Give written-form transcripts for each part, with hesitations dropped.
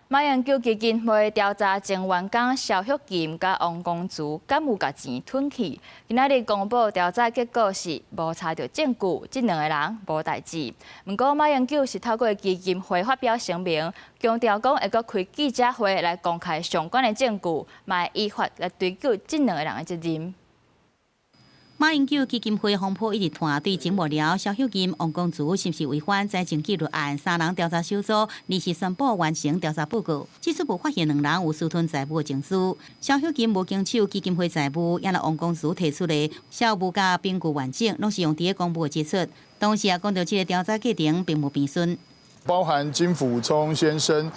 馬英九基金會調查前員工蕭旭金甲王公珠敢有甲錢吞去。今仔日公布調查結果是無查到證據，這兩個人無代誌。不過馬英九是透過基金會發表聲明，強調講會閣開記者會來公開相關的證據，嘛會依法來追究這兩個人的責任。馬英九基金會風波一直拖，對前幕僚蕭旭金、王公珠是不是違反財政紀律案，3人調查小組臨時宣布完成調查報告。技術部發現2人有私吞財物的證據，蕭旭金無經手基金會財務，也讓王公珠提出的財務甲憑據完整，攏是用佇個公布的基礎。同時也講到這個調查過程並無變順。包含金溥聰先生，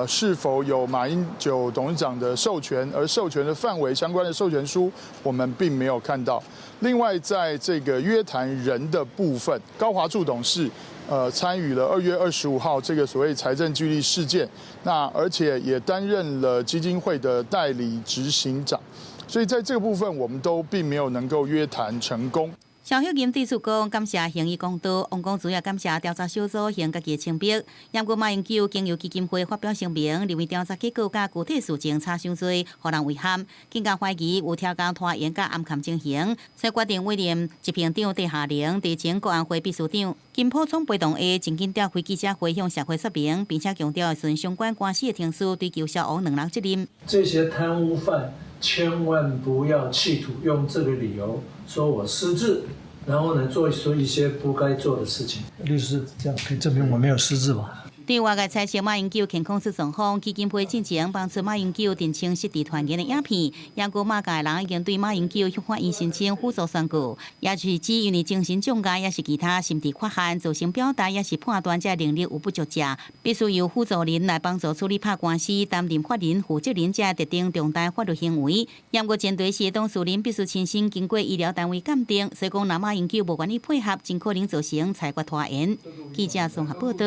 是否有馬英九董事長的授權，而授權的範圍相關的授權書，我們並沒有看到。另外，在這個約談人的部分，高華柱董事，參與了2月25號這個所謂財政巨力事件，那而且也擔任了基金會的代理執行長，所以在這個部分，我們都並沒有能夠約談成功。蕭旭金對此講感謝行醫公道，王公珠也感謝調查小組行家己的清白。不過馬英九經由基金會發表聲明，認為調查結果甲具體事情差傷多，互人遺憾，更加懷疑有挑工拖延甲暗崁情形，才決定委任一評長鄭夏玲提前國安會秘書長。金溥聰陪同下，真緊召開記者會向社會說明，並且強調順相關官司的庭事追究蕭王2人責任。這些貪污犯千萬不要企圖用這個理由說我失智，然後呢做一些不該做的事情。律師這樣可以證明我沒有失智吧？對外界猜測馬英九健康出狀況，基金會進前幫助馬英九澄清失智團員的影片，也有馬界人已經對馬英九向法院申請輔助宣告，也就是指因為精神障礙，也是其他心智缺陷造成表達，也是判斷這能力有不足者，必須由輔助人來幫助處理拍官司，擔任法人負責人這特定重大法律行為。也個前提是當事人必須親身經過醫療單位鑑定，所以講，若馬英九無願意配合，真可能造成裁決拖延。記者綜合報道。